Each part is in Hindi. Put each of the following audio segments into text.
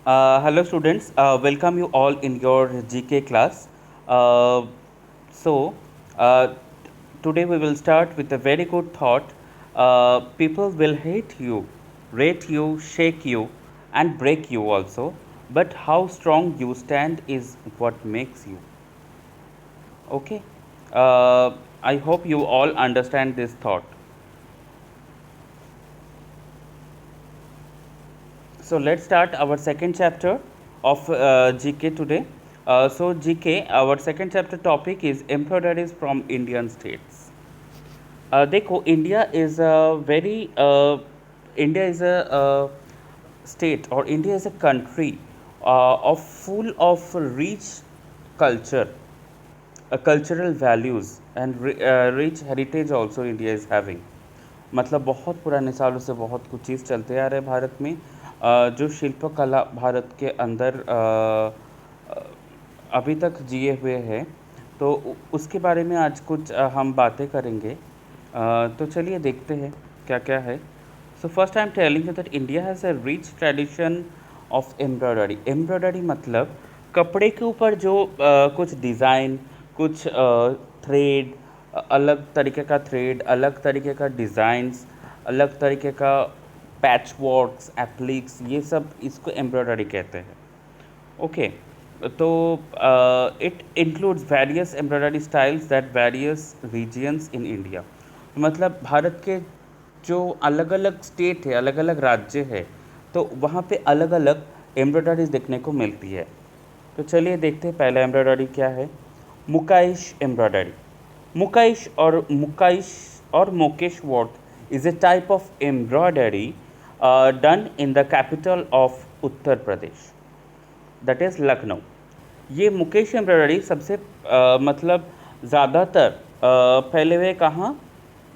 Hello students, welcome you all in your GK class. Uh, so, uh, Today we will start with a very good thought. People will hate you, rate you, shake you, and break you also. But how strong you stand is what makes you. Okay? I hope you all understand this thought. So let's start our second chapter of GK today. GK, our second chapter topic is embroideries from Indian states. देखो India is a state or India is a country of full of rich culture, cultural values and rich heritage also India is having. मतलब बहुत पुराने सालों से बहुत कुछ चीज़ चलते आ रहे हैं भारत में। जो शिल्पकला भारत के अंदर अ, अभी तक जिए हुए हैं, तो उसके बारे में आज कुछ हम बातें करेंगे। तो चलिए देखते हैं क्या क्या है। So first I am telling you that India has a rich tradition of embroidery. Embroidery मतलब कपड़े के ऊपर जो कुछ डिज़ाइन, कुछ थ्रेड, अलग तरीके का थ्रेड, अलग तरीके का डिज़ाइंस, अलग तरीके का पैच वर्क्स, एप्लिक्स, ये सब इसको एम्ब्रॉयडरी कहते हैं। ओके, तो it includes various embroidery styles that various regions in India. मतलब भारत के जो अलग अलग स्टेट है, अलग अलग राज्य है, तो वहाँ पे अलग अलग एम्ब्रॉयडरीज देखने को मिलती है। तो चलिए देखते हैं पहला एम्ब्रॉयडरी क्या है। मुकाइश एम्ब्रॉयडरी। मुकाइश और mukaish work is a type of embroidery done in the capital of Uttar Pradesh, that is Lucknow. ये मुकेश एम्ब्रॉयडरी सबसे मतलब ज़्यादातर फैले हुए कहाँ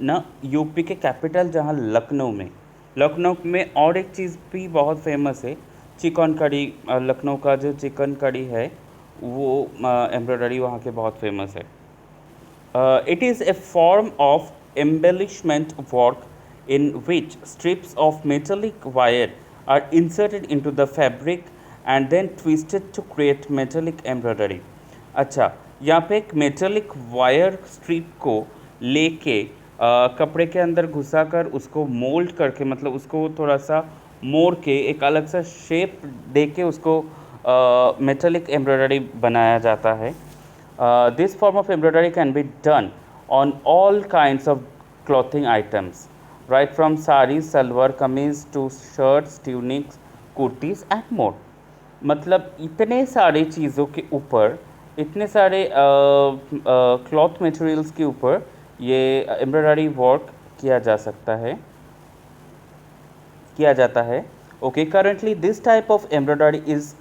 न, यूपी के कैपिटल जहाँ लखनऊ में। लखनऊ में और एक चीज़ भी बहुत फेमस है, चिकन कड़ी। लखनऊ का जो चिकन कड़ी है वो एम्ब्रॉयडरी वहाँ के बहुत फेमस है। It is a form of embellishment work in which strips of metallic wire are inserted into the fabric and then twisted to create metallic embroidery. अच्छा, यहाँ पे एक मेटेलिक वायर स्ट्रिप को लेके कपड़े के अंदर घुसा कर उसको मोल्ड करके, मतलब उसको थोड़ा सा मोड़ के एक अलग सा शेप दे के उसको मेटेलिक एम्ब्रॉयडरी बनाया जाता है। This form of embroidery can be done on all kinds of clothing items, right from saris, salwar kameez to shirts, tunics, kurtis and more. मतलब इतने सारे चीज़ों के ऊपर, इतने सारे क्लॉथ मटेरियल्स के ऊपर ये एम्ब्रॉयडरी वर्क किया जा सकता है, किया जाता है। Okay, currently this type of embroidery is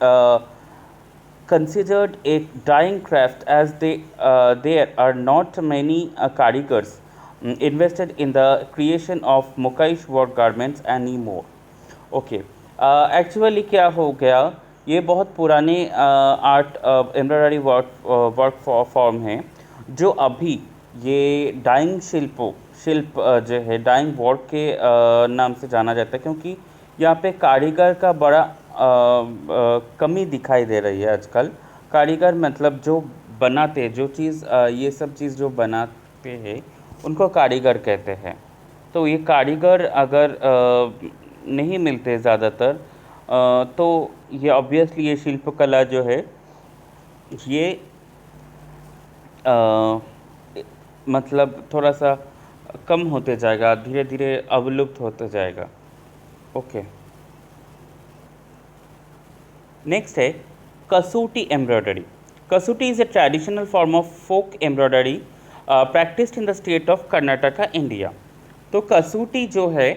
considered a dying craft as there are not many karigars invested in the creation of Mukaish work garments anymore. Okay, actually क्या हो गया, ये बहुत पुराने आर्ट एम्ब्रॉयडरी वर्क फॉर्म हैं जो अभी ये डाइंग शिल्प जो है डाइंग वर्क के नाम से जाना जाता है, क्योंकि यहाँ पे कारीगर का बड़ा कमी दिखाई दे रही है आजकल। कारीगर मतलब जो बनाते, जो चीज़ ये सब चीज़ जो बनाते हैं उनको कारीगर कहते हैं। तो ये कारीगर अगर नहीं मिलते ज़्यादातर, तो ये ऑब्वियसली ये शिल्पकला जो है ये मतलब थोड़ा सा कम होते जाएगा, धीरे धीरे अवलुप्त होते जाएगा। ओके, नेक्स्ट है kasuti embroidery. Kasuti is a traditional form of folk embroidery practised in the state of Karnataka, India. तो कसूटी जो है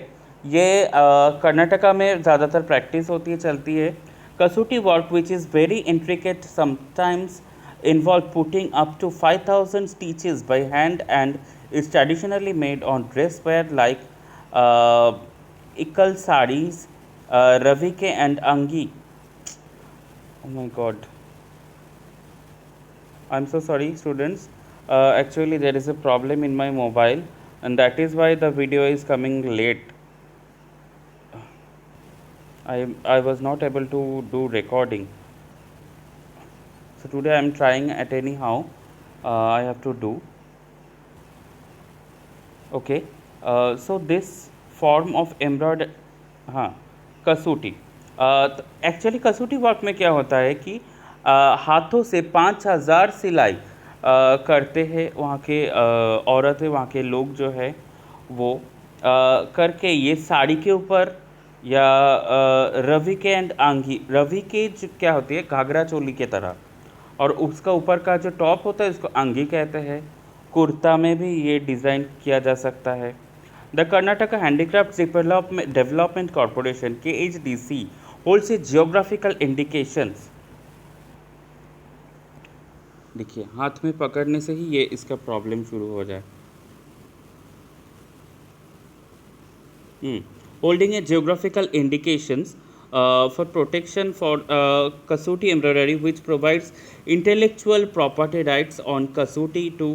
ये कर्नाटका में ज़्यादातर प्रैक्टिस होती है, चलती है। Kasuti work which is very intricate, sometimes involve putting up to 5,000 stitches by hand and is traditionally made on dress wear like ikal saris, ravike and angi. Oh my god, I'm so sorry students, actually there is a problem in my mobile and that is why the video is coming late. I was not able to do recording. So today I am trying at anyhow. I have to do. Okay. So this form of embroidery, हाँ, कसूटी। एक्चुअली कसूटी वर्क में क्या होता है कि हाथों से 5,000 सिलाई करते हैं वहाँ के औरतें, वहाँ के लोग जो है वो करके ये साड़ी के ऊपर या रवि के एंड आंगी, रवि के जो क्या होती है घाघरा चोली के तरह, और उसका ऊपर का जो टॉप होता है उसको अंगी कहते हैं। कुर्ता में भी ये डिज़ाइन किया जा सकता है। The Karnataka handicraft development corporation KHDC holds A geographical indications. देखिए हाथ में पकड़ने से ही ये इसका प्रॉब्लम शुरू हो जाए। Holding a geographical indications for protection for Kasuti embroidery, which provides intellectual property rights on Kasuti to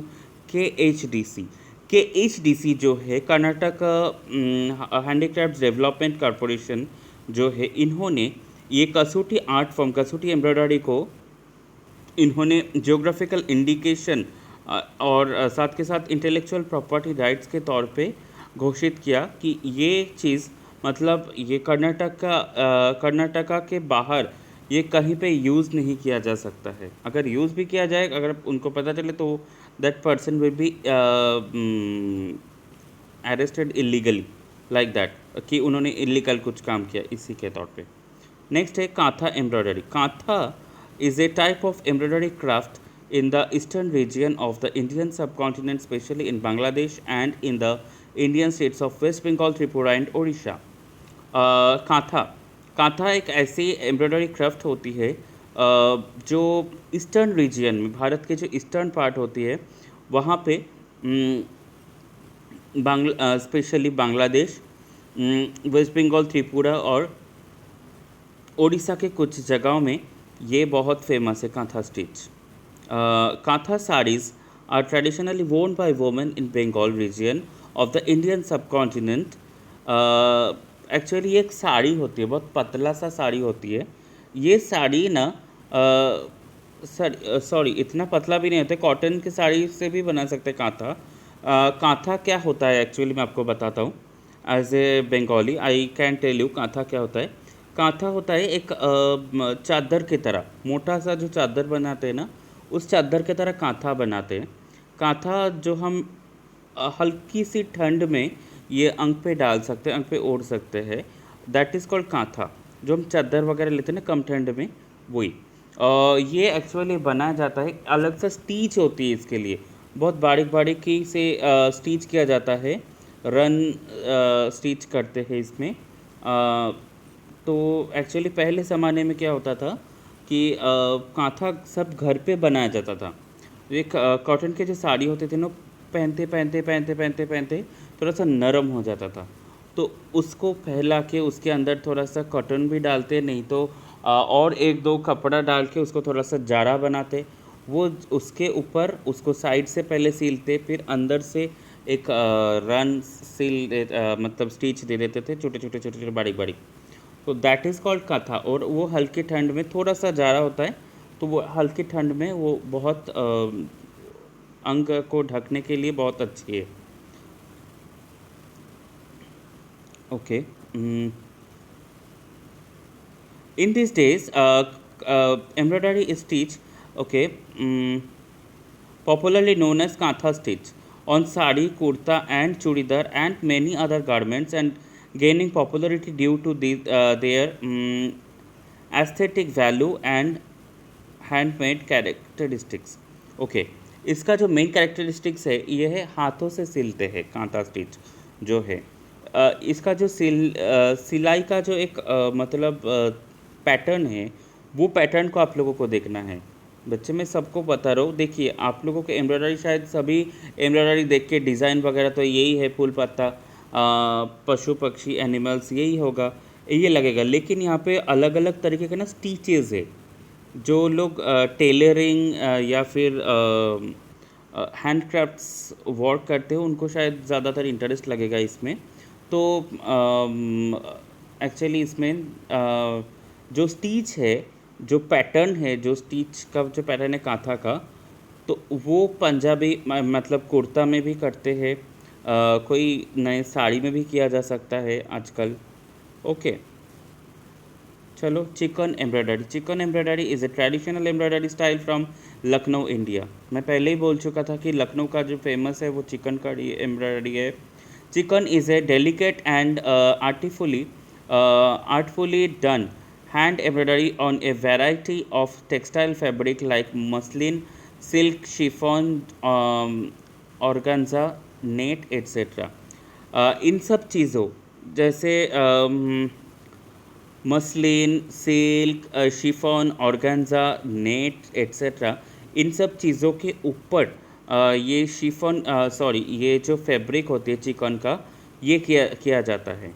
KHDC। KHDC जो है कर्नाटक हैंडीक्राफ्ट डेवलपमेंट कॉरपोरेशन जो है, इन्होंने ये कसूटी आर्ट फॉर्म, कसूटी एम्ब्रॉयडरी को इन्होंने जियोग्राफिकल इंडिकेशन और साथ के साथ इंटेलेक्चुअल प्रॉपर्टी राइट्स के तौर पे घोषित किया कि ये चीज़ मतलब ये कर्नाटका के बाहर ये कहीं पे यूज़ नहीं किया जा सकता है। अगर यूज़ भी किया जाए, अगर उनको पता चले तो that person will be arrested illegally, like that, कि उन्होंने इलीगल कुछ काम किया इसी के तौर पे। नेक्स्ट है kantha embroidery. Kantha is a type of embroidery craft in the eastern region of the Indian subcontinent, especially in Bangladesh and in the Indian states of West Bengal, Tripura and Odisha। Kantha एक ऐसी एम्ब्रॉयडरी क्राफ्ट होती है जो ईस्टर्न रीजन में, भारत के जो ईस्टर्न पार्ट होती है वहाँ पे स्पेशली बांग्लादेश, वेस्ट बंगाल, त्रिपुरा और ओडिशा के कुछ जगहों में ये बहुत फेमस है kantha stitch. Kantha saris are traditionally worn by women in Bengal region of the Indian subcontinent. Actually ये एक साड़ी होती है, बहुत पतला सा साड़ी होती है। ये साड़ी ना सॉरी इतना पतला भी नहीं होता, कॉटन की साड़ी से भी बना सकते हैं कांथा। कांथा क्या होता है एक्चुअली मैं आपको बताता हूँ। As a Bengali I can tell you kantha क्या होता है। कांथा होता है एक चादर की तरह, मोटा सा जो चादर बनाते हैं ना, उस चादर की तरह कांथा बनाते हैं। कांथा जो हम हल्की सी ठंड में ये अंग पे डाल सकते हैं, अंग पे ओढ़ सकते हैं, दैट इज़ कॉल्ड कांथा। जो हम चादर वगैरह लेते हैं ना कम ठंड में, वही। ये एक्चुअली बनाया जाता है, अलग से स्टीच होती है इसके लिए, बहुत बारीक बारीकी से स्टीच किया जाता है, रन स्टीच करते हैं इसमें। तो एक्चुअली पहले ज़माने में क्या होता था कि कांथा सब घर पे बनाया जाता था। एक कॉटन के जो साड़ी होते थे ना, पहनते थोड़ा सा नरम हो जाता था, तो उसको फैला के उसके अंदर थोड़ा सा कॉटन भी डालते, नहीं तो और एक दो कपड़ा डाल के उसको थोड़ा सा जाड़ा बनाते, वो उसके ऊपर उसको साइड से पहले सीलते, फिर अंदर से एक रन मतलब स्टिच दे देते थे, छोटे छोटे बारीक बारीक। तो दैट इज़ कॉल्ड कांथा। और वो हल्की ठंड में थोड़ा सा जाड़ा होता है, तो वो हल्की ठंड में वो बहुत अंग को ढकने के लिए बहुत अच्छी है। Okay, in this days embroidery is stitch, okay, popularly known as kantha stitch, on sari, kurta and churidar and many other garments, and gaining popularity due to their aesthetic value and handmade characteristics। okay, इसका जो मेन कैरेक्टरिस्टिक्स है ये है हाथों से सिलते हैं कांथा स्टिच जो है। इसका जो सिलाई का जो एक मतलब पैटर्न है, वो पैटर्न को आप लोगों को देखना है। बच्चे मैं सबको बता रहा हूँ, देखिए आप लोगों के एम्ब्रॉयडरी, शायद सभी एम्ब्रॉयडरी देख के डिज़ाइन वगैरह तो यही है, फूल पत्ता, पशु पक्षी, एनिमल्स, यही होगा, ये लगेगा। लेकिन यहाँ पे अलग अलग तरीके के ना स्टिचेज़ है। जो लोग टेलरिंग या फिर हैंडक्राफ्ट्स वर्क करते हो उनको शायद ज़्यादातर इंटरेस्ट लगेगा इसमें। तो एक्चुअली इसमें जो स्टिच है, जो पैटर्न है, जो स्टिच का जो पैटर्न है कांथा का, तो वो पंजाबी मतलब कुर्ता में भी करते हैं, कोई नए साड़ी में भी किया जा सकता है आजकल। ओके, चलो chicken embroidery. Chicken embroidery is a traditional embroidery style from Lucknow India. मैं पहले ही बोल चुका था कि लखनऊ का जो फेमस है वो चिकन का एम्ब्रॉयडरी है। Chicken is a delicate and artfully done hand embroidery on a variety of textile fabric like muslin, silk, chiffon, organza, net etcetera. इन सब चीज़ों जैसे muslin, silk, chiffon, organza, net etcetera, इन सब चीज़ों के ऊपर ये शिफॉन ये जो फैब्रिक होती है चिकन का, ये किया जाता है।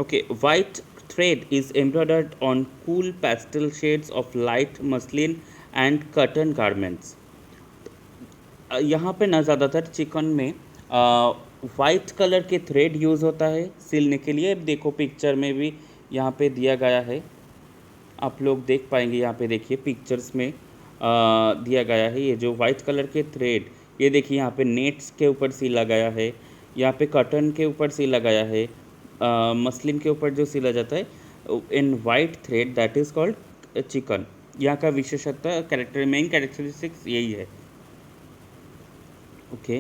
Okay, white thread is embroidered on cool pastel shades of light muslin and cotton garments. यहाँ पे ना ज़्यादातर चिकन में वाइट कलर के थ्रेड यूज़ होता है सिलने के लिए। देखो पिक्चर में भी यहाँ पे दिया गया है, आप लोग देख पाएंगे। यहाँ पे देखिए पिक्चर्स में दिया गया है ये जो वाइट कलर के थ्रेड, ये देखिए यहाँ पे नेट्स के ऊपर सिला गया है, यहाँ पे कॉटन के ऊपर सिला गया है, मसलिन के ऊपर जो सिला जाता है in white thread, that is called chicken. यहाँ का विशेषता मेन कैरेक्टरिस्टिक्स यही है। Okay.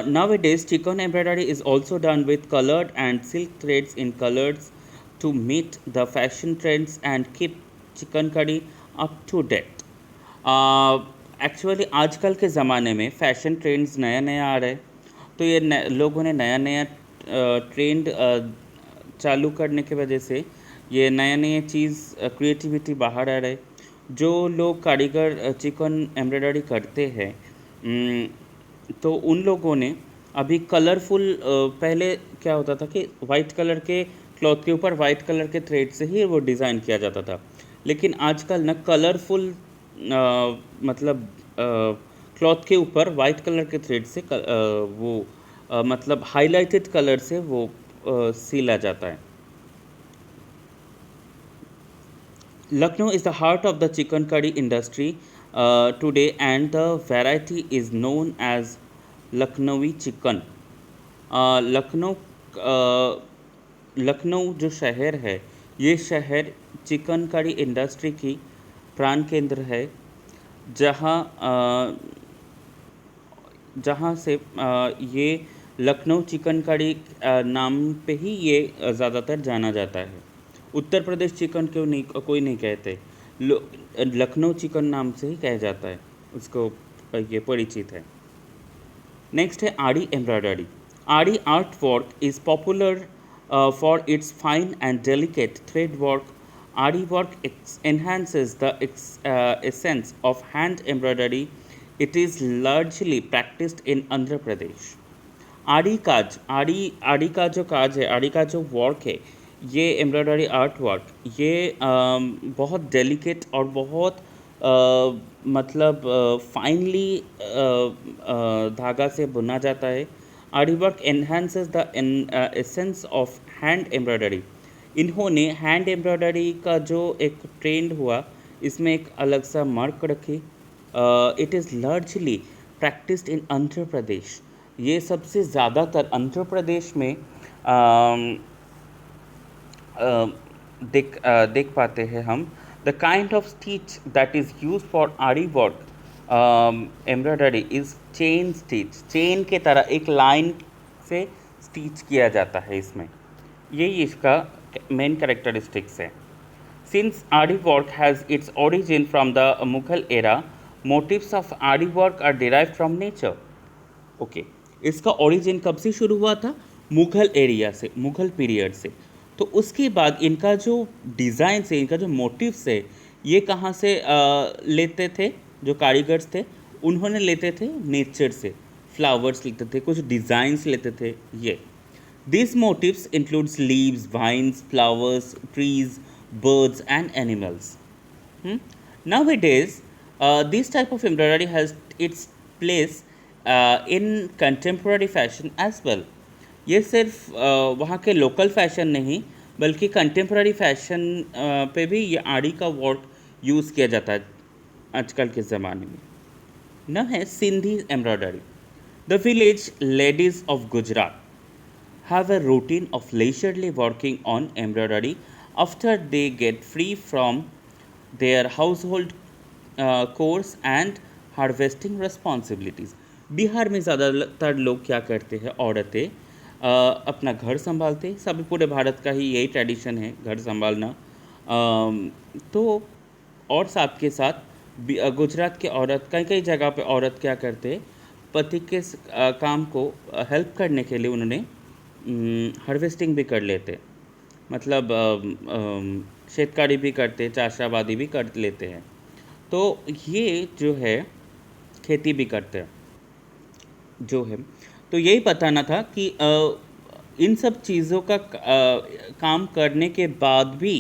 Nowadays, chicken embroidery is also done with colored and silk threads in colors to meet the fashion trends and keep chicken curry up to date. Actually आजकल के ज़माने में फ़ैशन ट्रेंड्स नया नया आ रहा है, तो ये लोगों ने नया नया ट्रेंड चालू करने की वजह से ये नया नया चीज़ क्रिएटिविटी बाहर आ रहा है। जो लोग कारीगर चिकन एम्ब्रॉयडरी करते हैं, तो उन लोगों ने अभी कलरफुल, पहले क्या होता था कि वाइट कलर के क्लॉथ के ऊपर वाइट कलर के थ्रेड से ही वो डिज़ाइन किया जाता था, लेकिन आजकल ना कलरफुल मतलब क्लॉथ के ऊपर वाइट कलर के थ्रेड से मतलब हाईलाइटेड कलर से वो सिला जाता है। Lucknow is the heart of the chicken curry industry today, and the variety is known as Lucknowi chikan. Lucknow जो शहर है, ये शहर चिकन करी इंडस्ट्री की प्राण केंद्र है, जहाँ से ये लखनऊ चिकन करी नाम पे ही ये ज़्यादातर जाना जाता है। उत्तर प्रदेश चिकन क्यों नहीं, कोई नहीं कहते, लखनऊ चिकन नाम से ही कहा जाता है, उसको ये परिचित है। नेक्स्ट है आड़ी एम्ब्रॉयडरी। आड़ी art work is popular for its fine and delicate thread work. आड़ी work enhances the essence of hand embroidery. It is largely practiced in Andhra Pradesh. आड़ी का जो काज है, आड़ी का जो वर्क है, ये एम्ब्रॉयडरी आर्ट वर्क, ये बहुत डेलिकेट और बहुत मतलब फाइनली धागा से बुना जाता है। आड़ी work enhances the essence of hand embroidery. इन्होंने हैंड एम्ब्रॉयडरी का जो एक ट्रेंड हुआ, इसमें एक अलग सा मार्क रखी। It is largely practised in Andhra Pradesh. ये सबसे ज़्यादातर आंध्र प्रदेश में देख पाते हैं हम। The kind of stitch that is use for aari work embroidery is chain stitch. Chain के तरह एक लाइन से स्टिच किया जाता है इसमें, यही इसका मेन कैरेक्टरिस्टिक्स है। Since aari work has its origin from the Mughal era, motifs of aari work are derived from nature. Okay, इसका ओरिजिन कब से शुरू हुआ था? मुगल एरिया से, मुगल पीरियड से। तो उसके बाद इनका जो डिज़ाइन है, इनका जो मोटिव्स है, ये कहाँ से लेते थे? जो कारीगर्स थे उन्होंने लेते थे नेचर से, फ्लावर्स लेते थे, कुछ डिज़ाइंस लेते थे। ये this motifs includes leaves, vines, flowers, trees, birds and animals. Nowadays, this type of embroidery has its place in contemporary fashion as well. ये सिर्फ वहाँ के लोकल फैशन नहीं, बल्कि कंटेम्प्ररी फैशन पे भी ये आड़ी का वर्क यूज़ किया जाता है आजकल के ज़माने में। न है Sindhi embroidery. The village ladies of Gujarat have a routine of leisurely working on embroidery after they get free from their household chores and harvesting responsibilities. Bihar में ज़्यादातर लोग क्या करते हैं, औरतें अपना घर संभालते, सभी पूरे भारत का ही यही ट्रेडिशन है घर संभालना। तो और साथ के साथ गुजरात के औरत कई कई जगह पे औरत क्या करते, पति के काम को हेल्प करने के लिए उन्होंने हार्वेस्टिंग भी कर लेते, मतलब शेतकारी भी करते, चाषाबादी भी कर लेते हैं। तो ये जो है खेती भी करते हैं जो है। तो यही बताना था कि इन सब चीज़ों का काम करने के बाद भी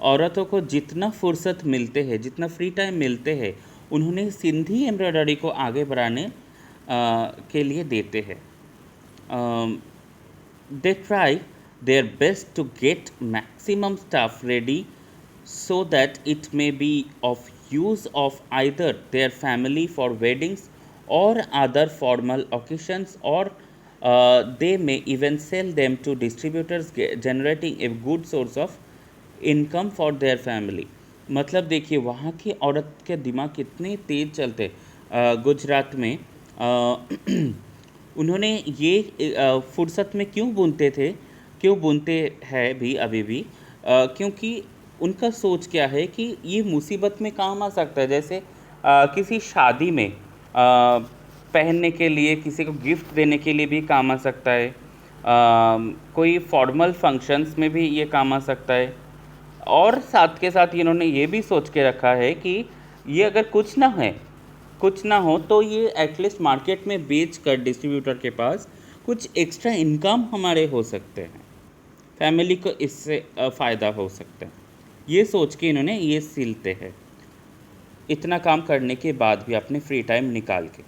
औरतों को जितना फुर्सत मिलते हैं, जितना फ्री टाइम मिलते हैं, उन्होंने सिंधी एम्ब्रॉयडरी को आगे बढ़ाने के लिए देते हैं। They try their best to get maximum stuff ready so that it may be of use of either their family for weddings or other formal occasions, or they may even sell them to distributors, generating a good source of income for their family. मतलब देखिए वहाँ की औरत के दिमाग कितने तेज़ चलते। गुजरात में उन्होंने ये फुर्सत में क्यों बुनते थे, क्यों बुनते हैं भी अभी भी, क्योंकि उनका सोच क्या है कि ये मुसीबत में काम आ सकता है। जैसे किसी शादी में पहनने के लिए, किसी को गिफ्ट देने के लिए भी काम आ सकता है, कोई फॉर्मल फंक्शंस में भी ये काम आ सकता है। और साथ के साथ इन्होंने ये भी सोच के रखा है कि ये अगर कुछ ना हो तो ये एटलीस्ट मार्केट में बेच कर डिस्ट्रीब्यूटर के पास कुछ एक्स्ट्रा इनकम हमारे हो सकते हैं, फैमिली को इससे फ़ायदा हो सकता है। ये सोच के इन्होंने ये सिलते हैं इतना काम करने के बाद भी अपने फ्री टाइम निकाल के।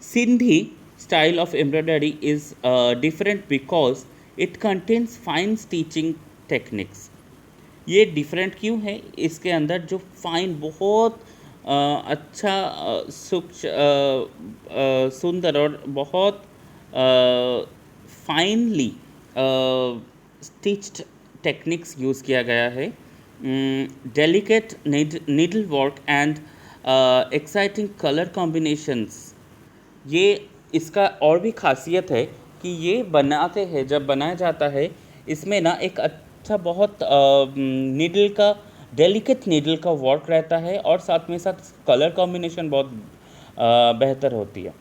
Sindhi style of embroidery is different because it contains fine stitching techniques. ये डिफरेंट क्यों है, इसके अंदर जो फाइन बहुत अच्छा सुंदर और बहुत फाइनली स्टिच्ड टेक्निक्स यूज़ किया गया है। Delicate needle work and exciting colour combinations. ये इसका और भी खासियत है कि ये बनाते हैं, जब बनाया जाता है इसमें ना एक अच्छा बहुत नीडल का, डेलिकेट नीडल का वर्क रहता है और साथ में साथ कलर कॉम्बिनेशन बहुत बेहतर होती है।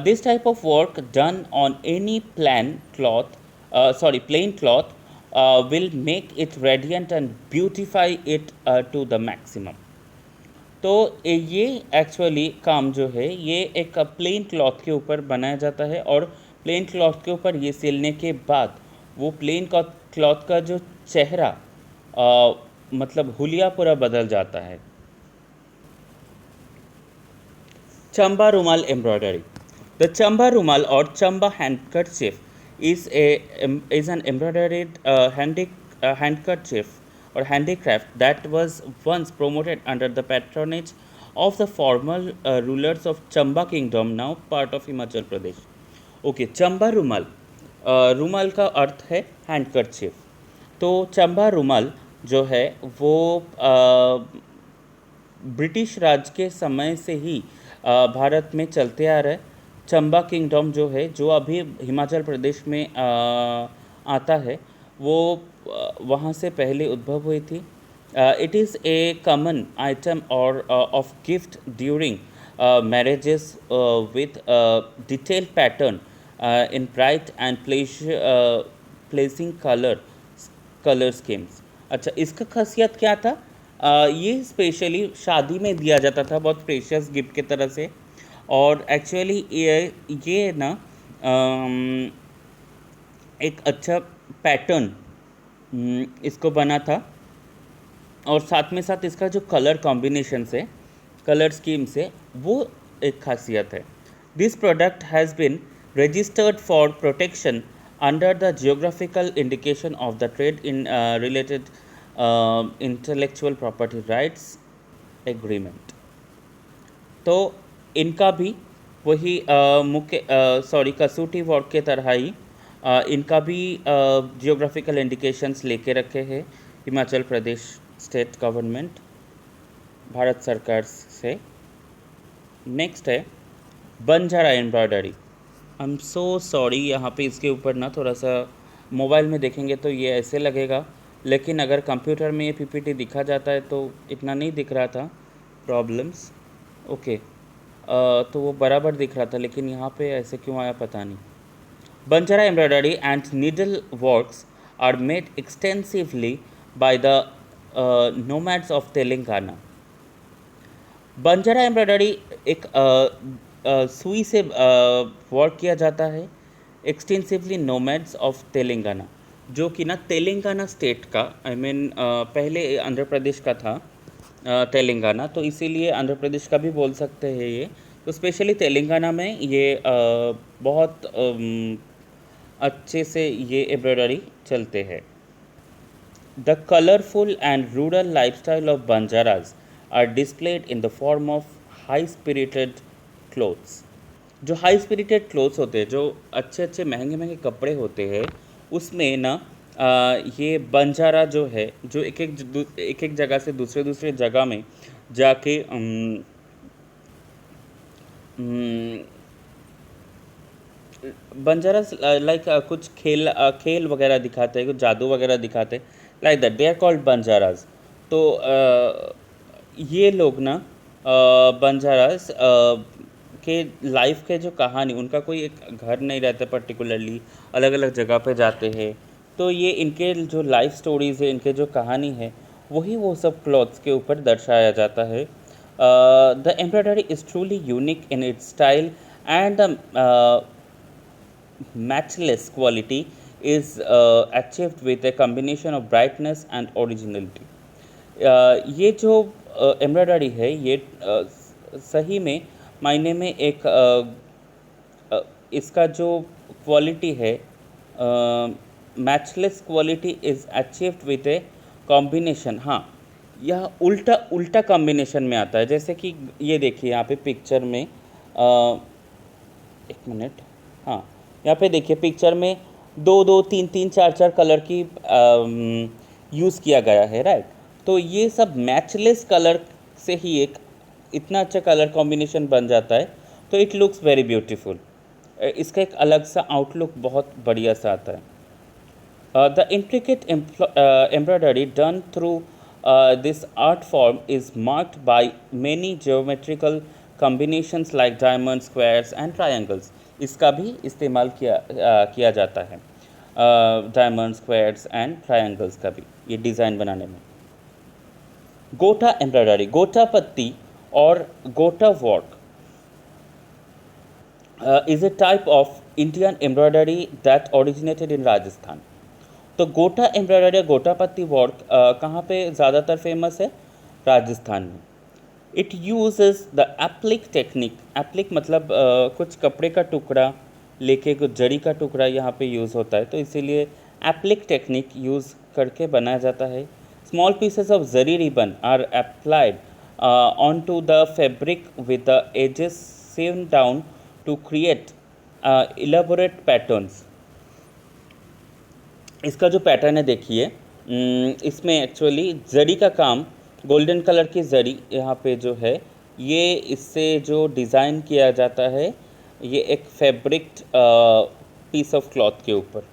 This type of work done on any plain cloth will make it radiant and beautify it to the maximum. तो ये एक्चुअली काम जो है ये एक प्लेन क्लॉथ के ऊपर बनाया जाता है और प्लेन क्लॉथ के ऊपर ये सिलने के बाद वो प्लेन क्लॉथ का जो चेहरा मतलब हुलिया पूरा बदल जाता है। चंबा रुमाल एम्ब्रॉयडरी। द चंबा रुमाल और Chamba handkerchief is an embroidered handkerchief or handicraft that was once promoted under the patronage of the former rulers of Chamba Kingdom, now part of Himachal Pradesh. Okay, Chamba रुमाल, रुमाल का अर्थ है हैंडकरचीफ। तो चंबा रुमाल जो है वो ब्रिटिश राज के समय से ही भारत में चलते आ रहा है। चंबा किंगडम जो है, जो अभी हिमाचल प्रदेश में आता है, वो वहाँ से पहले उद्भव हुई थी। It is a common item और of gift during marriages with detail pattern in bright and pleasing colour schemes. अच्छा, इसका खासियत क्या था? ये स्पेशली शादी में दिया जाता था, बहुत प्रेशियस गिफ्ट की तरह से। और एक्चुअली ये ना एक अच्छा पैटर्न इसको बना था और साथ में साथ इसका जो कलर कॉम्बिनेशन से, कलर स्कीम से, वो एक खासियत है। This product has been registered for protection under the geographical indication of the trade in related intellectual property rights agreement। तो इनका भी वही मुख्य कसौटी वार्ड के तरह ही इनका भी जियोग्राफिकल इंडिकेशंस लेके रखे हैं हिमाचल प्रदेश स्टेट गवर्नमेंट भारत सरकार से। नेक्स्ट है Banjara embroidery. I am so sorry, यहाँ पे इसके ऊपर ना थोड़ा सा मोबाइल में देखेंगे तो ये ऐसे लगेगा, लेकिन अगर कंप्यूटर में ये पीपीटी दिखा जाता है तो इतना नहीं दिख रहा था, प्रॉब्लम्स। ओके, तो वो बराबर दिख रहा था, लेकिन यहाँ पे ऐसे क्यों आया पता नहीं। Banjara embroidery and needle works are made extensively by the nomads of Telangana. Banjara embroidery एक सुई से वर्क किया जाता है एक्सटेंसिवली नोमैड्स ऑफ तेलंगाना, जो कि ना तेलंगाना स्टेट का पहले आंध्र प्रदेश का था तेलंगाना, तो इसीलिए आंध्र प्रदेश का भी बोल सकते हैं ये। तो स्पेशली तेलंगाना में ये बहुत अच्छे से ये एम्ब्रॉयडरी चलते हैं। The colourful and rural lifestyle of Banjaras are displayed in the form of high spirited clothes. जो हाई स्पिरिटेड क्लोथ्स होते हैं, जो अच्छे अच्छे महंगे महंगे कपड़े होते हैं, उसमें ना ये बंजारा जो है, जो एक एक जगह से दूसरे जगह में जाके बंजारा लाइक कुछ खेल वगैरह दिखाते हैं, कुछ जादू वगैरह दिखाते हैं, like that they are called Banjaras. तो ये लोग ना बंजाराज के लाइफ के जो कहानी, उनका कोई एक घर नहीं रहता पर्टिकुलरली, अलग अलग जगह पे जाते हैं, तो ये इनके जो लाइफ स्टोरीज़ है, इनके जो कहानी है, वही वो सब क्लॉथ्स के ऊपर दर्शाया जाता है। The embroidery is truly unique in its style and the matchless quality is achieved with a combination of brightness and originality। ये जो एम्ब्रॉयडरी है, ये सही में मायने में एक इसका जो क्वालिटी है, matchless quality is achieved with a combination. हाँ, यह उल्टा कॉम्बिनेशन में आता है। जैसे कि ये देखिए यहाँ पे पिक्चर में एक मिनट, हाँ यहाँ पे देखिए पिक्चर में दो तीन चार कलर की यूज़ किया गया है, राइट। तो ये सब मैचलेस कलर से ही एक इतना अच्छा कलर कॉम्बिनेशन बन जाता है, तो इट लुक्स वेरी ब्यूटीफुल। इसका एक अलग सा आउटलुक बहुत बढ़िया सा आता है। The intricate embroidery done through this art form is marked by many geometrical combinations like diamond, squares and triangles. इसका भी इस्तेमाल किया जाता है, डायमंड, स्क्वायर्स एंड ट्रायंगल्स का भी ये डिज़ाइन बनाने में। गोटा एम्ब्रॉयडरी, गोटा पत्ती और गोटा work is a type of Indian embroidery that originated in Rajasthan. तो गोटा एम्ब्रॉयडरी या गोटा पत्ती वर्क कहाँ पे ज़्यादातर फेमस है? राजस्थान में। It uses the applique technique. Applique मतलब कुछ कपड़े का टुकड़ा लेके कुछ जड़ी का टुकड़ा यहाँ पे यूज़ होता है, तो इसीलिए एप्लिक टेक्निक यूज़ करके बनाया जाता है। Small pieces of zari ribbon are applied on to the fabric with the edges sewn down to create elaborate patterns. इसका जो पैटर्न है देखिए, इसमें एक्चुअली जड़ी का काम, गोल्डन कलर की जरी यहाँ पे जो है, ये इससे जो डिज़ाइन किया जाता है, ये एक फैब्रिक पीस ऑफ क्लॉथ के ऊपर।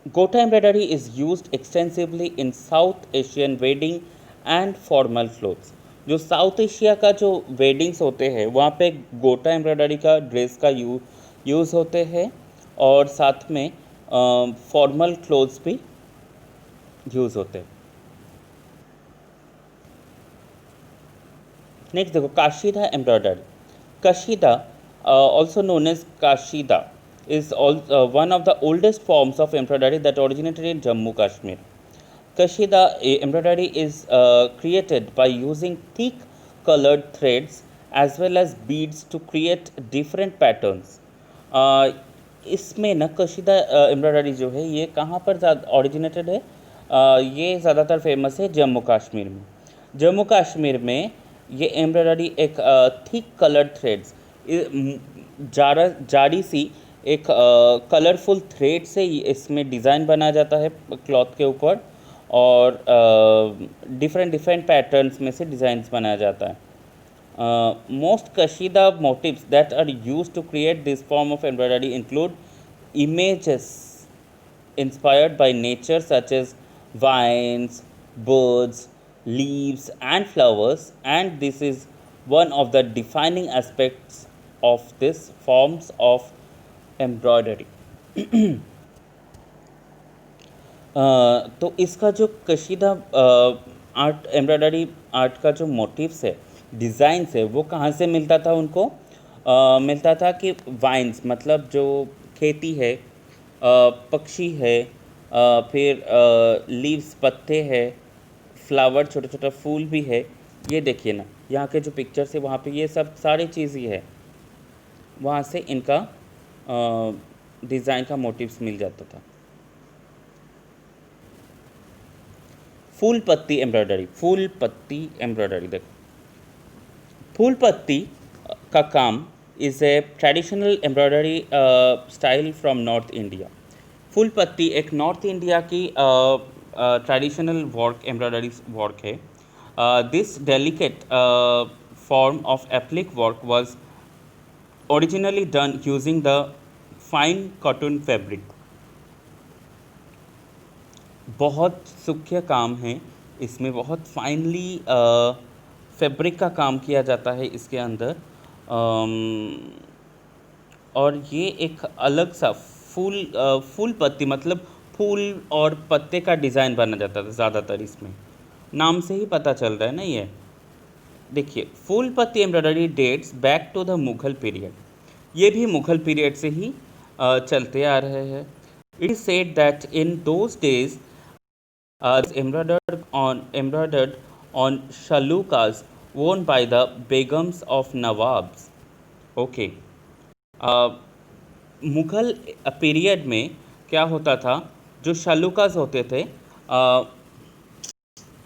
गोटा embroidery is used extensively in south Asian wedding and formal clothes. जो साउथ एशिया का जो वेडिंग्स होते हैं, वहाँ पे गोटा एम्ब्रॉयडरी का ड्रेस का यूज़ होते हैं, और साथ में फॉर्मल क्लोथ्स भी यूज़ होते हैं। नेक्स्ट देखो, काशीदा embroidery. कशीदा, also known as Kashida, is one of the oldest forms of embroidery that originated in Jammu Kashmir. Kashida embroidery is created by using thick colored threads as well as beads to create different patterns. इसमें ना कशीदा एम्ब्रॉयडरी जो है ये कहाँ पर ओरिजिनेटेड है? ये ज़्यादातर फेमस है जम्मू कश्मीर में। जम्मू कश्मीर में ये एम्ब्रॉयडरी एक थिक कलर्ड थ्रेड्स, जारी सी एक कलरफुल थ्रेड से इसमें डिज़ाइन बनाया जाता है क्लॉथ के ऊपर, और डिफरेंट डिफरेंट पैटर्न्स में से डिज़ाइंस बनाया जाता है। Most Kashida motifs that are used to create this form of embroidery include images inspired by nature, such as vines, birds, leaves, and flowers, and this is one of the defining aspects of this forms of embroidery. तो इसका जो कशीदा आर्ट एम्ब्रॉयडरी आर्ट का जो मोटिव्स है, डिज़ाइंस है, वो कहाँ से मिलता था उनको? मिलता था कि वाइन्स मतलब जो खेती है, पक्षी है, फिर लीव्स पत्ते है, फ्लावर छोटा छोटा फूल भी है। ये देखिए ना, यहाँ के जो पिक्चर्स है वहाँ पे ये सब सारी चीज़ ही है, वहाँ से इनका डिज़ाइन का मोटिव्स मिल जाता था। फूल पत्ती एम्ब्रॉयडरी, फूल पत्ती एम्ब्रॉयडरी देखो, फूल पत्ती का काम is a traditional embroidery style from north India. Phool patti एक नॉर्थ इंडिया की ट्रेडिशनल वर्क एम्ब्रॉयडरी वर्क है। This delicate form of applique work was originally done using the fine cotton fabric. बहुत सूक्ष्म काम है इसमें, बहुत फाइनली फैब्रिक का काम किया जाता है इसके अंदर। और ये एक अलग सा फूल पत्ती मतलब फूल और पत्ते का डिज़ाइन बना जाता था ज़्यादातर, इसमें नाम से ही पता चल रहा है ना। ये देखिए, phool patti embroidery dates back to the Mughal period. ये भी मुग़ल पीरियड से ही चलते आ रहे हैं। It is said that in those days embroidered on shalukas worn by the begums of nawabs. Okay. Mughal period में क्या होता था, जो शालुकास होते थे,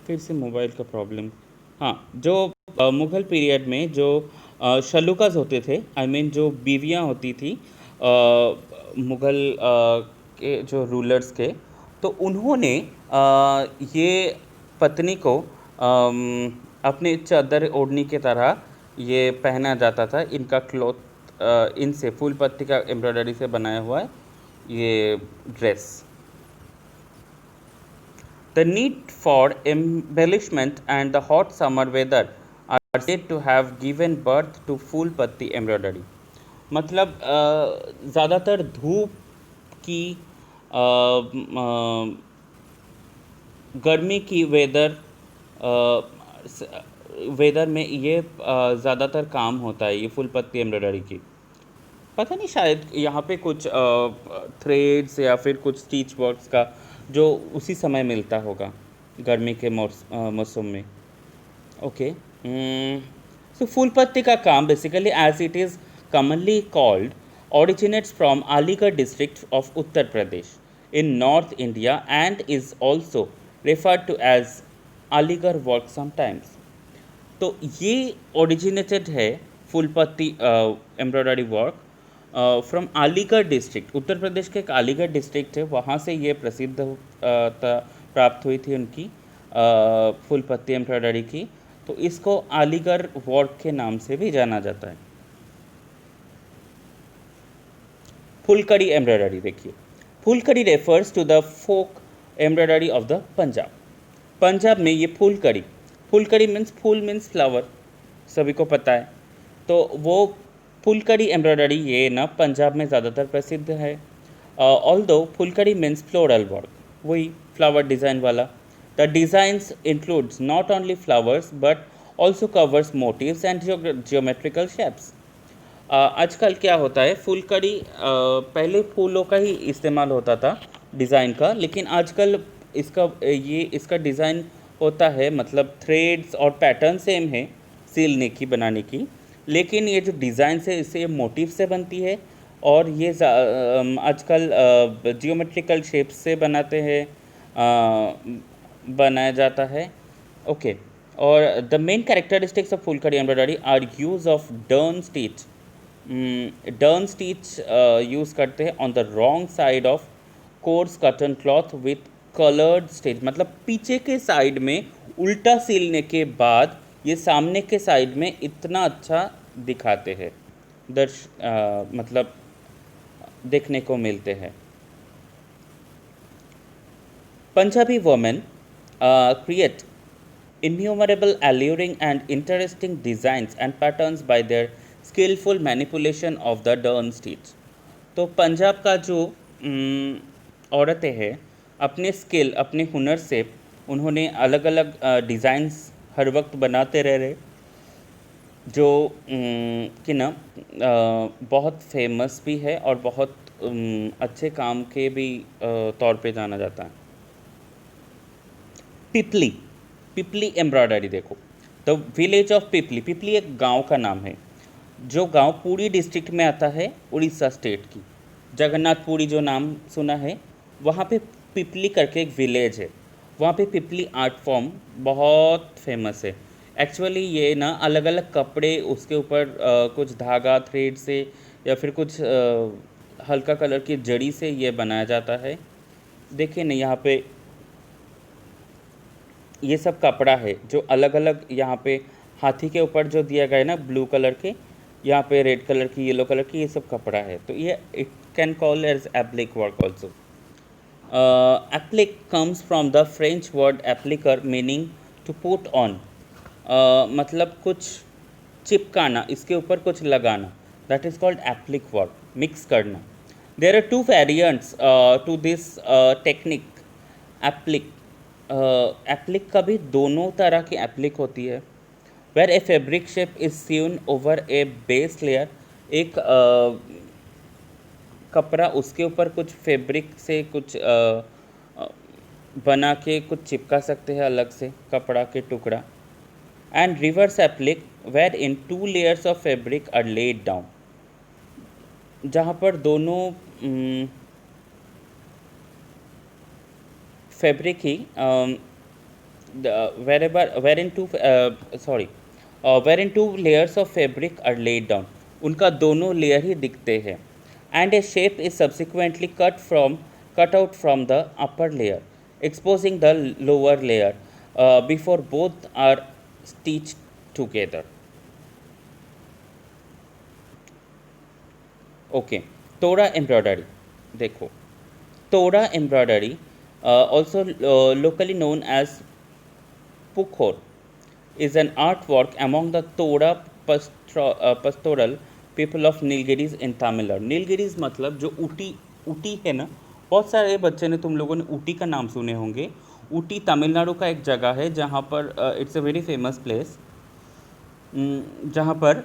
फिर से मोबाइल का प्रॉब्लम। हाँ, जो मुग़ल पीरियड में जो शालुकास होते थे, आई मीन जो बीवियाँ होती थी मुग़ल के जो रूलर्स के, तो उन्होंने ये पत्नी को अपने चादर ओढ़नी की तरह ये पहना जाता था। इनका क्लॉथ इनसे फूल पत्ती का एम्ब्रॉयडरी से बनाया हुआ है ये dress. The need for embellishment and the hot summer weather are said to have given birth to fool patti embroidery. मतलब ज़्यादातर धूप की गर्मी की वेदर में ये ज़्यादातर काम होता है, ये फुल पत्ती एम्ब्रॉयडरी की। पता नहीं, शायद यहाँ पे कुछ थ्रेड्स या फिर कुछ स्टिच वर्क्स का जो उसी समय मिलता होगा गर्मी के मौसम में। ओके, सो फूल पत्ती का काम basically as it is commonly called originates from Aligarh district of Uttar Pradesh in North India and is also referred to as Aligarh work sometimes. तो ये ओरिजिनेटेड है phool patti embroidery work from Aligarh district. Uttar Pradesh के एक अलीगढ़ डिस्ट्रिक्ट है, वहाँ से ये प्रसिद्ध प्राप्त हुई थी उनकी फुल पत्ती एम्ब्रॉयडरी की। तो इसको अलीगढ़ वर्क के नाम से भी जाना जाता है। फुलकड़ी एम्ब्रॉयडरी देखिए, phulkari refers to the folk embroidery of the Punjab. Punjab में ये phulkari means phool means flower, सभी को पता है। तो वो फुलकड़ी एम्ब्रॉयडरी ये ना पंजाब में ज़्यादातर प्रसिद्ध है। Although phulkari means floral work, वही फ्लावर डिज़ाइन वाला। The designs includes not only flowers but also covers motifs and geometrical shapes. आजकल क्या होता है, फुलकड़ी पहले फूलों का ही इस्तेमाल होता था डिज़ाइन का, लेकिन आजकल इसका डिज़ाइन होता है मतलब थ्रेड्स और पैटर्न सेम है सिलने की बनाने की, लेकिन ये जो डिज़ाइन है इससे मोटिव से बनती है और ये आजकल जियोमेट्रिकल शेप्स से बनाते हैं, बनाया जाता है। ओके। और the main characteristics of phulkari embroidery are use of darn stitch. Darn stitch use करते हैं on the wrong side of coarse cotton cloth with coloured stitch, मतलब पीछे के साइड में उल्टा सिलने के बाद ये सामने के साइड में इतना अच्छा दिखाते हैं, मतलब देखने को मिलते हैं। Punjabi women create innumerable alluring and interesting designs and patterns by their skillful manipulation of the darn stitch। तो पंजाब का जो औरतें हैं, अपने स्किल, अपने हुनर से उन्होंने अलग अलग डिज़ाइंस हर वक्त बनाते रह रहे, जो कि ना बहुत फेमस भी है और बहुत अच्छे काम के भी तौर पे जाना जाता है। पिपली, पिपली एम्ब्रॉयडरी देखो। द विलेज ऑफ पिपली, पिपली एक गांव का नाम है, जो गांव पूरी डिस्ट्रिक्ट में आता है उड़ीसा स्टेट की। जगन्नाथपुरी जो नाम सुना है, वहाँ पे पिपली करके एक विलेज है, वहाँ पे पिपली आर्ट फॉर्म बहुत फेमस है। एक्चुअली ये ना अलग अलग कपड़े, उसके ऊपर कुछ धागा थ्रेड से या फिर कुछ हल्का कलर की जड़ी से ये बनाया जाता है। देखिए ना यहाँ पे ये सब कपड़ा है जो अलग अलग, यहाँ पे हाथी के ऊपर जो दिया गया है ना ब्लू कलर के, यहाँ पे रेड कलर की, येलो कलर की, ये सब कपड़ा है। तो ये it can call as applique work also. Applique comes from the French word appliquer meaning to put on, मतलब कुछ चिपकाना, इसके ऊपर कुछ लगाना, that is called applique work, mix करना। There are two variants to this technique applique. Applique का भी दोनों तरह की एप्लिक होती है। Where a fabric shape is Sivan over A base layer, एक कपड़ा, उसके ऊपर कुछ फैब्रिक से कुछ बना के कुछ चिपका सकते हैं अलग से कपड़ा के टुकड़ा। And reverse applique wherein two layers of fabric are laid down, जहाँ पर दोनों फैब्रिक ही wherein two layers of fabric are laid down, उनका दोनों लेयर ही दिखते हैं। And A shape is subsequently cut out from the upper layer, exposing the lower layer before both are stitched together। Okay, तोड़ा एम्ब्रॉयडरी देखो। तोड़ा embroidery also locally known as Pukhor is an artwork among the Toda pastoral people of Nilgiris in Tamil Nadu। Nilgiris मतलब जो ऊटी है ना, बहुत सारे बच्चे ने, तुम लोगों ने ऊटी का नाम सुने होंगे। ऊटी तमिलनाडु का एक जगह है जहाँ पर it's a very famous place, जहाँ पर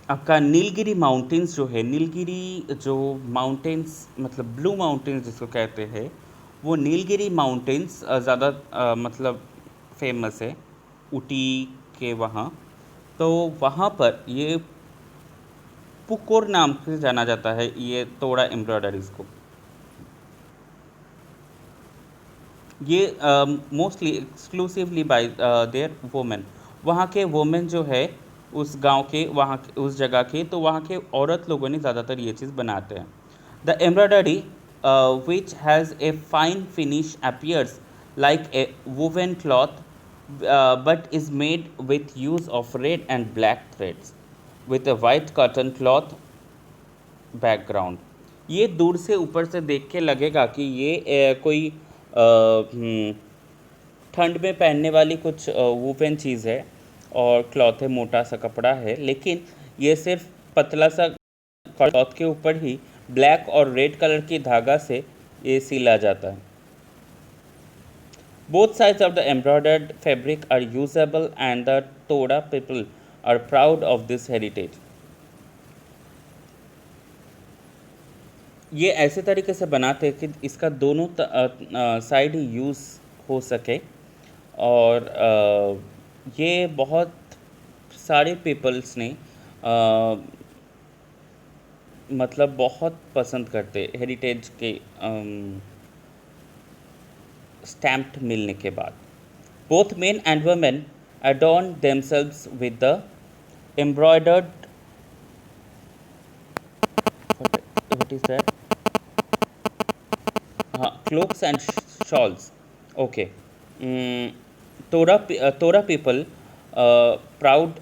आपका नीलगिरी माउंटेन्स जो है, नीलगिरी जो माउंटेन्स मतलब ब्लू माउंटेन्स जिसको कहते हैं, वो नीलगिरी माउंटेन्स ज़्यादा मतलब फेमस है ऊटी के वहाँ। तो वहाँ पर ये पुकोर नाम से जाना जाता है ये तोड़ा एम्ब्रॉयडरीज़ को। ये mostly exclusively bye there women, वहाँ के वोमेन जो है उस गांव के, वहाँ उस जगह के, तो वहाँ के औरत लोगों ने ज़्यादातर ये चीज़ बनाते हैं। The embroidery which has a fine finish appears like a woven cloth but is made with use of red and black threads with a white cotton cloth background। ये दूर से ऊपर से देख के लगेगा कि ये कोई ठंड में पहनने वाली कुछ वूवन चीज़ है और क्लॉथ है, मोटा सा कपड़ा है, लेकिन ये सिर्फ पतला सा क्लॉथ के ऊपर ही ब्लैक और रेड कलर की धागा से ये सिला जाता है। Both sides of the embroidered fabric are usable and the Toda people are proud of this heritage. ये ऐसे तरीके से बनाते हैं कि इसका दोनों साइड ही यूज़ हो सके, और ये बहुत सारे पीपल्स ने मतलब बहुत पसंद करते हेरिटेज के स्टैम्प्ड मिलने के बाद। Both men and women adorn themselves with the embroidered what is that cloaks and shawls. Okay. mm, Torah people proud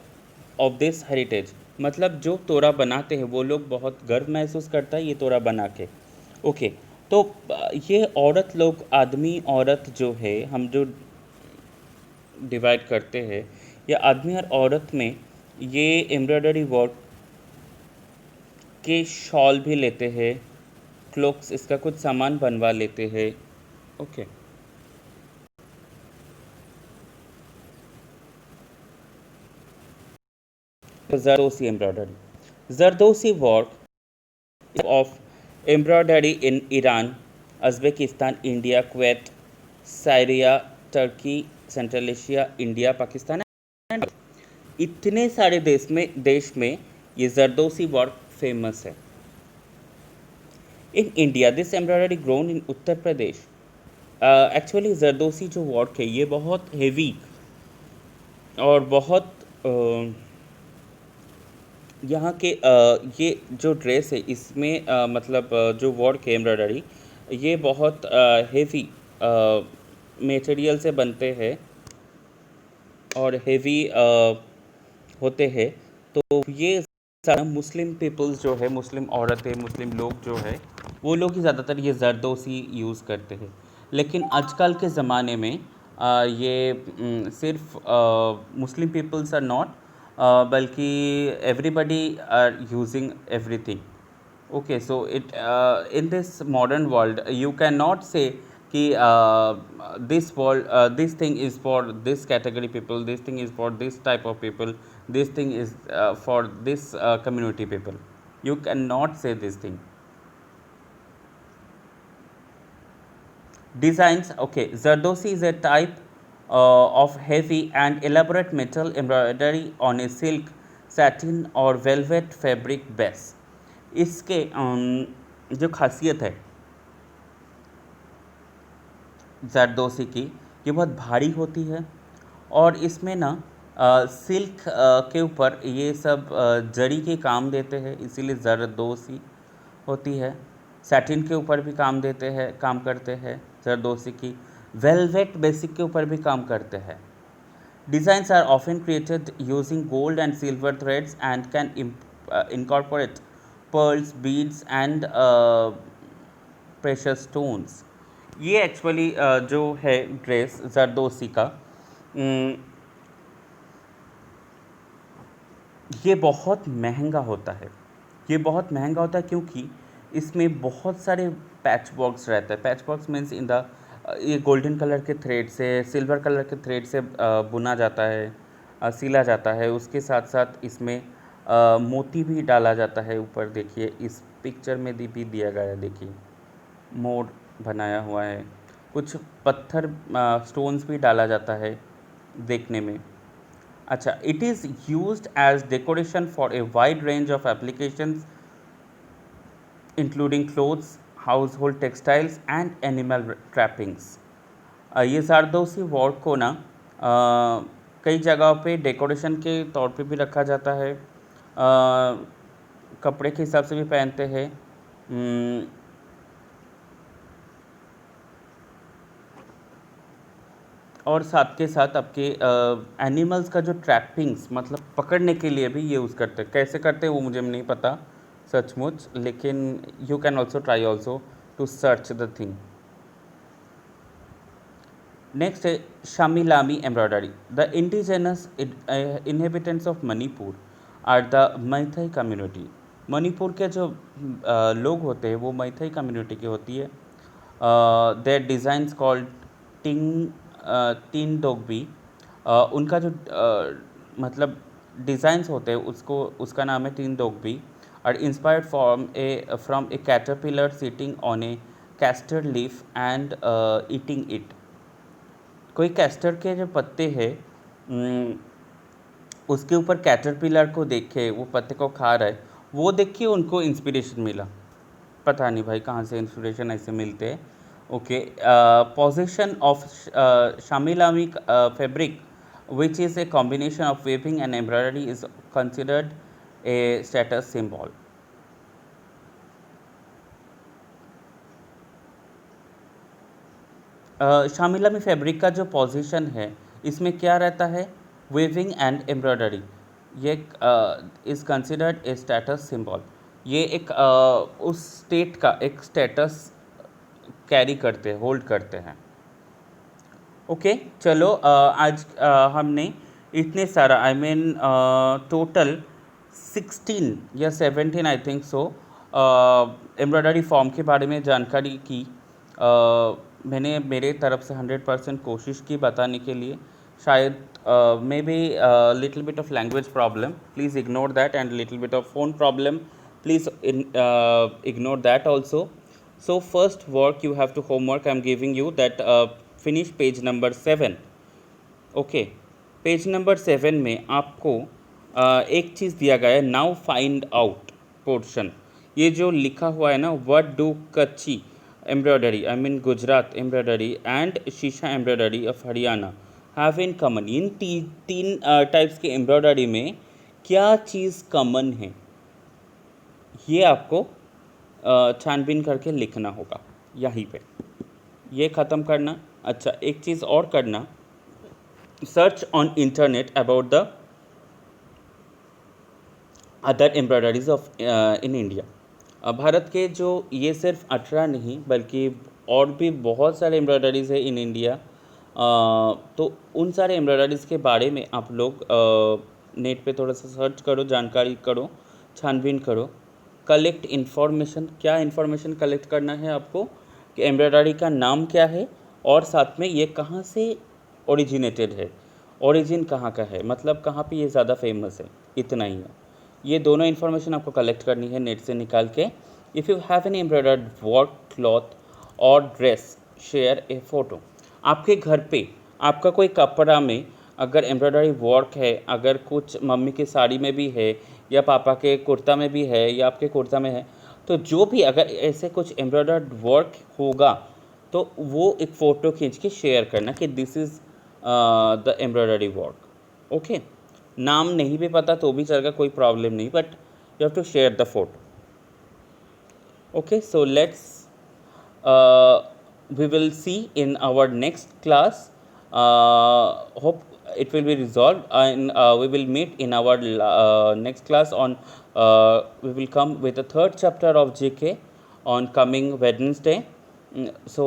of this heritage. मतलब जो तोरा बनाते हैं वो लोग बहुत गर्व महसूस करता है ये तोरा बना के। ओके। तो ये औरत लोग, आदमी औरत जो है, हम जो डिवाइड करते हैं, या आदमी और औरत में ये एम्ब्रॉयडरी वर्क के शॉल भी लेते हैं, क्लोक्स, इसका कुछ सामान बनवा लेते हैं। Okay. Zardozi embroidery. Zardozi work of embroidery in Iran, Uzbekistan, India, Kuwait, Syria, Turkey, central Asia, India, Pakistan, इतने सारे देश में ये जरदोसी वर्क फेमस है। In India this embroidery grown in Uttar Pradesh. Actually zardozi जो वर्क है ये बहुत हेवी और बहुत यहाँ के ये जो ड्रेस है इसमें मतलब जो वर्क है एम्ब्रॉयडरी, ये बहुत हेवी मटेरियल से बनते हैं और हेवी होते हैं। तो ये सारा मुस्लिम पीपल्स जो है, मुस्लिम औरतें, मुस्लिम लोग जो है, वो लोग ही ज़्यादातर ये जरदोसी यूज़ करते हैं। लेकिन आजकल के ज़माने में ये सिर्फ मुस्लिम पीपल्स आर नॉट, बल्कि everybody are using everything. Okay, so in this modern world, you cannot say कि this thing is for this category people, this thing is for this type of people, this thing is for this community people. You cannot say this thing. Designs. Okay, Zardosi is a type of heavy and elaborate metal embroidery on a silk, satin or velvet fabric base. इसके जो खासियत है जरदोसी की, ये बहुत भारी होती है और इसमें ना सिल्क के ऊपर ये सब जरी के काम देते हैं, इसीलिए जरदोसी होती है। सैटिन के ऊपर भी काम करते हैं जरदोसी की। वेलवेट बेसिक के ऊपर भी काम करते हैं। Designs are often created using gold and silver threads and can incorporate pearls, beads and precious stones. ये एक्चुअली जो है ड्रेस जरदोसी का, ये बहुत महंगा होता है। ये बहुत महंगा होता है क्योंकि इसमें बहुत सारे पैच वर्क्स रहता है। Patch works means in the ये गोल्डन कलर के थ्रेड से, सिल्वर कलर के थ्रेड से बुना जाता है, सिला जाता है। उसके साथ साथ इसमें मोती भी डाला जाता है। ऊपर देखिए, इस पिक्चर में भी दिया गया है, देखिए मोर बनाया हुआ है। कुछ पत्थर स्टोन्स भी डाला जाता है देखने में। अच्छा, it is used as decoration for a wide range of applications including clothes, household textiles and animal trappings. ये जरदोसी वर्क को ना कई जगहों पे डेकोरेशन के तौर पे भी रखा जाता है, कपड़े के हिसाब से भी पहनते हैं। और साथ के साथ आपके एनिमल्स का जो ट्रैपिंग्स, मतलब पकड़ने के लिए भी ये यूज़ करते हैं। कैसे करते हैं वो मुझे नहीं पता सचमुच, लेकिन you can also try also to search the thing. Next है Shamilami embroidery. The indigenous inhabitants of Manipur are the Meitei community. Manipur के जो लोग होते हैं वो मैथई कम्युनिटी की होती है। देयर डिज़ाइंस कॉल्ड तीन दोगबी। उनका जो मतलब डिज़ाइंस होते हैं उसका नाम है तीन दोगबी। और inspired from A caterpillar sitting on A castor leaf and eating it. कोई कैस्टर के जो पत्ते हैं उसके ऊपर कैटरपिलर को देखे, वो पत्ते को खा रहा है वो देख के उनको इंस्पिरेशन मिला। पता नहीं भाई कहाँ से इंस्पिरेशन ऐसे मिलते हैं। Okay, position of Shamilami fabric which is a combination of weaving and embroidery is considered a status symbol. शामिला में फैब्रिक का जो पोजीशन है इसमें क्या रहता है, वेविंग एंड एम्ब्रॉयडरी, ये is considered a status symbol. ये एक उस स्टेट का एक स्टेटस कैरी करते हैं, होल्ड करते हैं। ओके चलो, आज हमने इतने सारा टोटल 16 या 17 I think so embroidery form के बारे में जानकारी की। मैंने मेरे तरफ से 100% कोशिश की बताने के लिए। शायद may be little bit of language problem, please ignore that, and little bit of phone problem, please ignore that also. So first work you have to homework I'm giving you that finish page number 7. Okay, page number 7 में आपको एक चीज़ दिया गया है, नाउ फाइंड आउट पोर्शन। ये जो लिखा हुआ है ना, what do Kutchi embroidery Gujarat embroidery and sheesha embroidery of Haryana have in common. इन तीन टाइप्स के एम्ब्रॉयडरी में क्या चीज़ कॉमन है, ये आपको छानबीन करके लिखना होगा यहीं पे। ये ख़त्म करना। अच्छा, एक चीज़ और करना, search on internet about the other embroideries of in India. Bharat के जो ये सिर्फ 18 नहीं बल्कि और भी बहुत सारे एम्ब्रॉयडरीज है इन इंडिया। तो उन सारे एम्ब्रॉयडरीज के बारे में आप लोग नेट पे थोड़ा सा सर्च करो, जानकारी करो, छानबीन करो, कलेक्ट इन्फॉर्मेशन। क्या इन्फॉर्मेशन कलेक्ट करना है आपको, कि एम्ब्रॉयडरी का नाम क्या है और साथ में ये कहाँ से ओरिजिनेटेड है, ओरिजिन कहाँ का है, मतलब कहाँ पे ये ज़्यादा फेमस है, इतना ही है। ये दोनों इन्फॉर्मेशन आपको कलेक्ट करनी है नेट से निकाल के। If you have an embroidered work cloth और ड्रेस, शेयर ए फ़ोटो। आपके घर पे आपका कोई कपड़ा में अगर एम्ब्रॉयडरी वर्क है, अगर कुछ मम्मी की साड़ी में भी है या पापा के कुर्ता में भी है या आपके कुर्ता में है, तो जो भी अगर ऐसे कुछ एम्ब्रॉयडर्ड वर्क होगा तो वो एक फ़ोटो खींच के शेयर करना कि this is the embroidery work. Okay, नाम नहीं भी पता तो भी चलेगा, कोई प्रॉब्लम नहीं, but you have to share the photo. Okay, so let's we will see in our next class. Hope it will be resolved, and we will meet in our next class on we will come with the third chapter of JK on coming Wednesday. So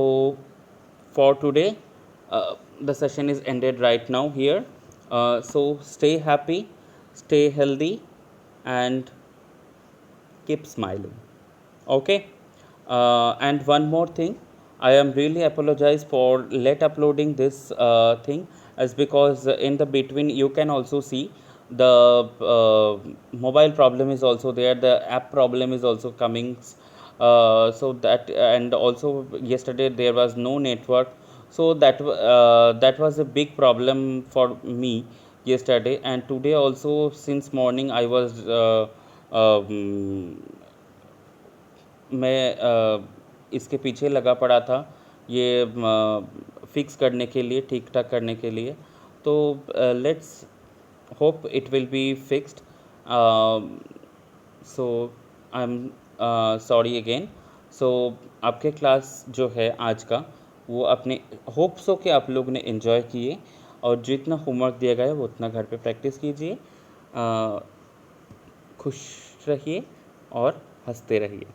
for today the session is ended right now here. So stay happy, stay healthy, and keep smiling. Okay, and one more thing, I am really apologize for late uploading this thing, as because in the between you can also see the mobile problem is also there, the app problem is also coming, so that, and also yesterday there was no network, so that was a big problem for me yesterday, and today also since morning I was मैं इसके पीछे लगा पड़ा था ये फिक्स करने के लिए, ठीक ठाक करने के लिए। तो let's hope it will be fixed. So I am sorry again. So आपके क्लास जो है आज का वो अपने होप सो के आप लोग ने एंजॉय किए, और जितना होमवर्क दिया गया है वो उतना घर पे प्रैक्टिस कीजिए। खुश रहिए और हंसते रहिए।